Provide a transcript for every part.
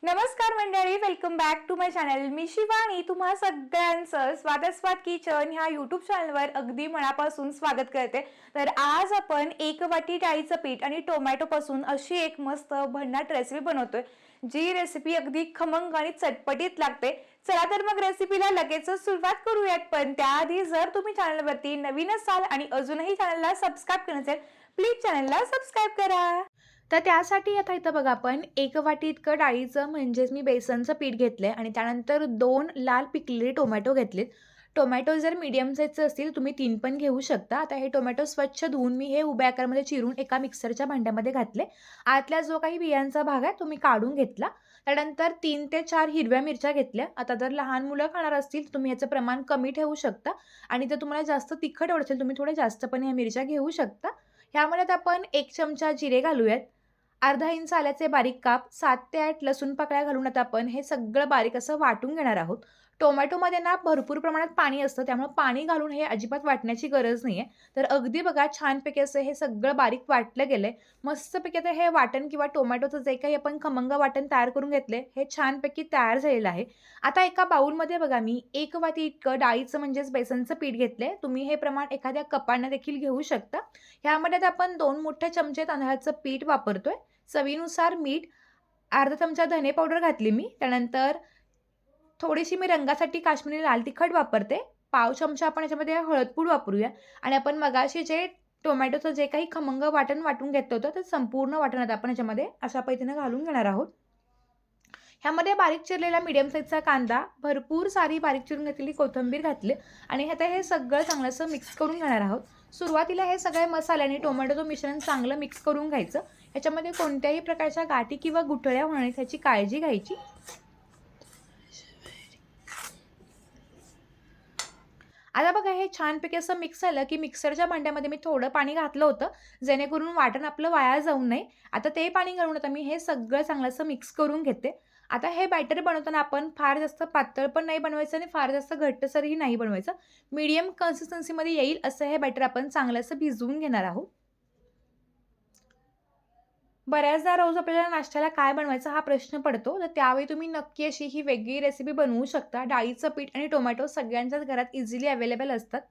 नमस्कार मंडळी, welcome back to my channel. मी शिवानी तुम्हा सगळ्यांचं स्वाद किचन ह्या यूट्यूब चॅनलवर अगदी मनापासून स्वागत करते. तर आज आपण एक वाटी डाळीचं पीठ आणि टोमॅटोपासून अशी एक मस्त भन्नाट रेसिपी बनवतोय, जी रेसिपी अगदी खमंग आणि चटपटीत लागते. चला तर मग रेसिपीला लगेच सुरुवात करूयात. पण त्याआधी जर तुम्ही चॅनलवरती नवीन असाल आणि अजूनही चॅनलला सबस्क्राईब केलं नसेल, प्लीज चॅनलला सबस्क्राईब करा. तर त्यासाठी आता इथं बघा आपण एक वाटी इतकं डाळीचं म्हणजेच मी बेसनचं पीठ घेतलंय आणि त्यानंतर 2 लाल पिकलेले टोमॅटो घेतलेत. टोमॅटो जर मीडियम साईजचे असतील तुम्ही 3 पण घेऊ शकता. आता हे टोमॅटो स्वच्छ धुवून मी हे उभ्या आकारामध्ये चिरून एका मिक्सरच्या भांड्यामध्ये घातले. आतला जो काही बियांचा भाग आहे तो मी काढून घेतला. त्यानंतर 3 ते 4 हिरव्या मिरच्या घेतल्या. आता जर लहान मुलं खाणार असतील तर तुम्ही ह्याचं प्रमाण कमी ठेवू शकता आणि जर तुम्हाला जास्त तिखट आवडत असेल तुम्ही थोडे जास्त पण ह्या मिरच्या घेऊ शकता. ह्यामध्ये आता आपण 1 चमचा जिरे घालूयात. अर्धा इंच आल्याचे बारीक काप, 7 ते 8 लसूण पाकळ्या घालून आता आपण हे सगळं बारीक असं वाटून घेणार आहोत. टोमॅटोमध्ये ना भरपूर प्रमाणात पाणी असतं, त्यामुळे पाणी घालून हे अजिबात वाटण्याची गरज नाहीये. तर अगदी बघा छानपैकी असं हे सगळं बारीक वाटलं गेलंय. मस्तपैकी आता हे वाटण किंवा टोमॅटोचं जे काही आपण खमंग वाटण तयार करून घेतलंय, हे छानपैकी तयार झालेलं आहे. आता एका बाउलमध्ये बघा मी 1 वाटी इतकं डाळीचं म्हणजेच बेसनचं पीठ घेतलंय. तुम्ही हे प्रमाण एखाद्या कपाने देखील घेऊ शकता. ह्यामध्ये आता आपण 2 मोठे चमचे तांदळाचं पीठ वापरतोय. चवीनुसार मीठ, अर्धा चमचा धने पावडर घातली मी. त्यानंतर थोडीशी मी रंगासाठी काश्मीरी लाल तिखट वापरते. पाव चमचा आपण याच्यामध्ये हळदपूड वापरूया आणि आपण मगाशी जे टोमॅटोचं जे काही खमंग वाटण वाटून घेतलं होतं, ते संपूर्ण वाटण आता आपण याच्यामध्ये अशा पद्धतीने घालून घेणार आहोत. ह्यामध्ये बारीक चिरलेला मीडियम साईजचा कांदा, भरपूर सारी बारीक चिरून घेतलेली कोथिंबीर घातली आणि आता हे सगळं चांगलंसं मिक्स करून घेणार आहोत. सुरुवातीला हे सगळे मसाले आणि टोमॅटोचं मिश्रण चांगलं मिक्स करून घ्यायचं. ह्याच्यामध्ये कोणत्याही प्रकारच्या गाठी किंवा गुठळ्या होणार नाहीत ह्याची काळजी घ्यायची. आता बघा हे छानपैकी असं मिक्स झालं, की मिक्सरच्या भांड्यामध्ये मी थोडं पाणी घातलं होतं, जेणेकरून वाटण आपलं वाया जाऊ नये. आता ते पाणी घालून आता मी हे सगळं चांगलं असं मिक्स करून घेते. आता हे बॅटर बनवताना आपण फार जास्त पातळ पण नाही बनवायचं आणि फार जास्त घट्टसरही नाही बनवायचं. मीडियम कन्सिस्टन्सीमध्ये येईल असं हे बॅटर आपण चांगलं असं भिजवून घेणार आहोत. बऱ्याचदा रोज आपल्याला नाश्त्याला काय बनवायचा हा प्रश्न पडतो. तर त्यावेळी तुम्ही नक्की अशी ही वेगळी रेसिपी बनवू शकता. डाळीचं पीठ आणि टोमॅटो सगळ्यांच्याच घरात इझिली अवेलेबल असतात.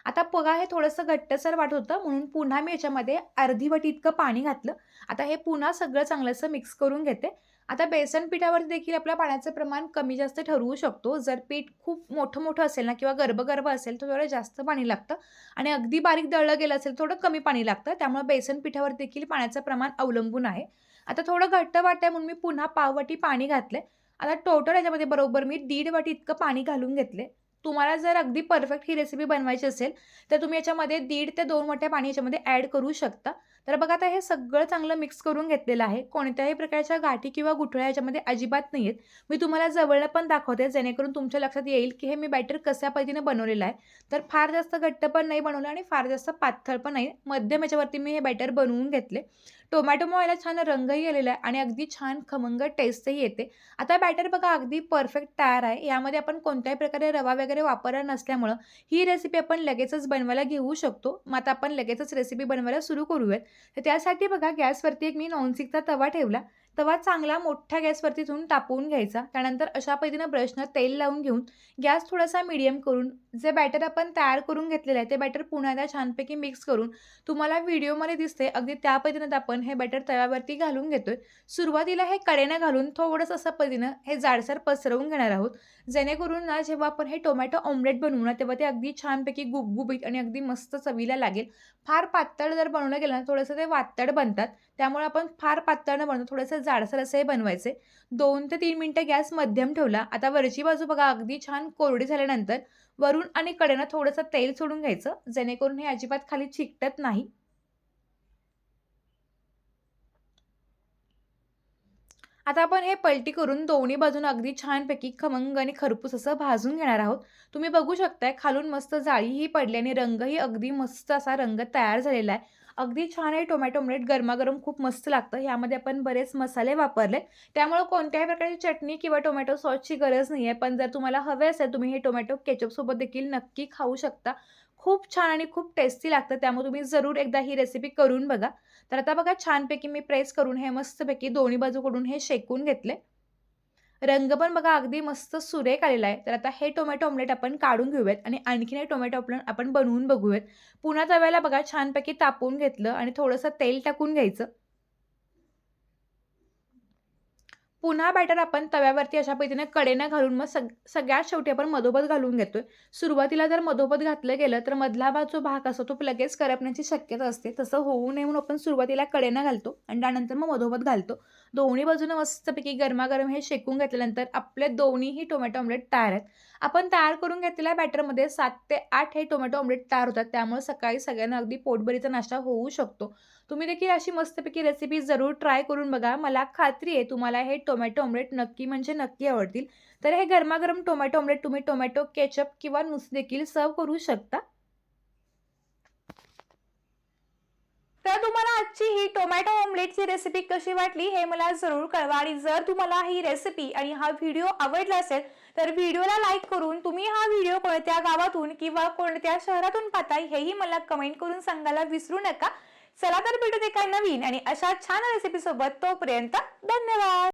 आता बघा हे थोडंसं घट्टसर वाटत होतं म्हणून पुन्हा मी याच्यामध्ये अर्धी वाटी इतकं पाणी घातलं. आता हे पुन्हा सगळं चांगलंसं मिक्स करून घेते. आता बेसन पिठावरती देखील आपल्या पाण्याचं प्रमाण कमी जास्त ठरवू शकतो. जर पीठ खूप मोठं-मोठं असेल ना किंवा गर्भ असेल तर थोडं जास्त पाणी लागतं आणि अगदी बारीक दळलं गेलं असेल थोडं कमी पाणी लागतं. त्यामुळे बेसन पिठावर देखील पाण्याचं प्रमाण अवलंबून आहे. आता थोडं घट्ट वाटतंय म्हणून मी पुन्हा पाव वाटी पाणी घातलंय. आता टोटल याच्यामध्ये बरोबर मी 1.5 वाटी इतकं पाणी घालून घेतले. तुम्हाला जर अगदी परफेक्ट ही रेसिपी बनवायची असेल, तर तुम्ही याच्यामध्ये 1.5 ते 2 वाट्या पाणी याच्यामध्ये ॲड करू शकता. तर बघा आता हे सगळं चांगलं मिक्स करून घेतलेलं आहे. कोणत्याही प्रकारच्या गाठी किंवा गुठळ्या याच्यामध्ये अजिबात नाही आहेत. मी तुम्हाला जवळनं पण दाखवते जेणेकरून तुमच्या लक्षात येईल, की हे मी बॅटर कशा पद्धतीने बनवलेलं आहे. तर फार जास्त घट्ट पण नाही बनवलं आणि फार जास्त पातळ पण नाही. मध्यम याच्यावरती मी हे बॅटर बनवून घेतले. टोमॅटोमुळे याला छान रंगही आलेला आहे आणि अगदी छान खमंग टेस्टही येते. आता बॅटर बघा अगदी परफेक्ट तयार आहे. यामध्ये आपण कोणत्याही प्रकारे रवा वगैरे वापरला नसल्यामुळं ही रेसिपी आपण लगेचच बनवायला घेऊ शकतो. मग आता आपण लगेचच रेसिपी बनवायला सुरू करूयात. तर त्यासाठी बघा गॅसवरती एक मी नॉनस्टिकचा तवा ठेवला. तवा चांगला मोठ्या गॅसवरती ठेवून तापवून घ्यायचा. त्यानंतर अशा पद्धतीनं ब्रशनं तेल लावून घेऊन गॅस थोडासा मीडियम करून जे बॅटर आपण तयार करून घेतलेलं आहे ते बॅटर पुन्हा एकदा छानपैकी मिक्स करून तुम्हाला व्हिडिओमध्ये दिसते अगदी त्या पद्धतीनं आपण हे बॅटर तव्यावरती घालून घेतोय. सुरुवातीला हे कडेनं घालून थोडंसं असं पद्धतीनं हे जाडसर पसरवून घेणार आहोत. जेणेकरून ना जेव्हा आपण हे टोमॅटो ऑमलेट बनवू ना तेव्हा ते अगदी छानपैकी गुबगुबीत आणि अगदी मस्त चवीला लागेल. फार पातळ जर बनवलं गेलं ना थोडंसं ते वातड बनतात. त्यामुळे आपण फार पातळ न बनवता थोडंसं जाडसर असे बनवायचे. 2 ते 3 मिनिटं गॅस मध्यम ठेवला. आता वरची बाजू बघा अगदी छान कोरडी झाल्यानंतर वरून आणि कडेनं थोडंसं तेल सोडून घ्यायचं. जेणेकरून हे अजिबात खाली चिकटत नाही. आता आपण हे पलटी करून दोन्ही बाजून अगदी छानपैकी खमंग आणि खरपूस असं भाजून घेणार आहोत. तुम्ही बघू शकताय खालून मस्त जाळीही पडली आणि रंगही अगदी मस्त असा रंग तयार झालेला आहे. अगदी छान आहे टोमॅटो ऑमलेट गरमागरम खूप मस्त लागतं. यामध्ये आपण बरेच मसाले वापरले. त्यामुळे कोणत्याही प्रकारची चटणी किंवा टोमॅटो सॉसची गरज नाहीये. पण जर तुम्हाला हवे असेल तुम्ही हे टोमॅटो केचपसोबत देखील नक्की खाऊ शकता. खूप छान आणि खूप टेस्टी लागतं. त्यामुळे तुम्ही जरूर एकदा ही रेसिपी करून बघा. तर आता बघा छानपैकी मी प्रेस करून हे मस्तपैकी दोन्ही बाजूकडून हे शेकून घेतले. रंग पण बघा अगदी मस्त सुरेख आलेला आहे. तर आता हे टोमॅटो ऑमलेट आपण काढून घेऊयात आणि आणखीन एक टोमॅटो ऑमलेट आपण बनवून बघूयात. पुन्हा तव्याला बघा छानपैकी तापवून घेतलं आणि थोडंसं तेल टाकून घ्यायचं. पुन्हा बॅटर आपण तव्यावरती अशा पद्धतीने कडेनं घालून मग सगळ्यात शेवटी आपण मधोमध घालून घेतोय. सुरुवातीला जर मधोमध घातलं गेलं तर मधला जो भाग असतो तो लगेच करपण्याची शक्यता असते. तसं होऊ नये म्हणून आपण सुरुवातीला कडेनं घालतो आणि त्यानंतर मग मधोमध घालतो. दोन्ही बाजूनं मस्तपैकी गरमागरम हे शेकून घेतल्यानंतर आपले दोन्हीही टोमॅटो ऑमलेट तयार आहेत. आपण तयार करून घेतलेल्या बॅटरमध्ये 7 ते 8 हे टोमॅटो ऑमलेट तयार होतात. त्यामुळे सकाळी सगळ्यांना अगदी पोटभरीचा नाश्ता होऊ शकतो. तुम्ही देखील अशी मस्तपैकी रेसिपी जरूर ट्राय करून बघा. मला खात्री आहे तुम्हाला हे टोमॅटो ऑमलेट नक्की म्हणजे नक्की आवडतील. तर हे गरमागरम टोमॅटो ऑमलेट तुम्ही टोमॅटो केचप किंवा नुसतं देखील सर्व्ह करू शकता. तर तुम्हाला आजची ही टोमॅटो ऑमलेटची रेसिपी कशी वाटली हे मला जरूर कळवा आणि जर तुम्हाला ही रेसिपी आणि हा व्हिडिओ आवडला असेल तर व्हिडिओला लाईक करून तुम्ही हा व्हिडिओ कोणत्या गावातून किंवा कोणत्या शहरातून पाहताय हेही मला कमेंट करून सांगायला विसरू नका. चला तर भेटूया एका नवीन आणि अशा छान रेसिपी सोबत. तोपर्यंत धन्यवाद.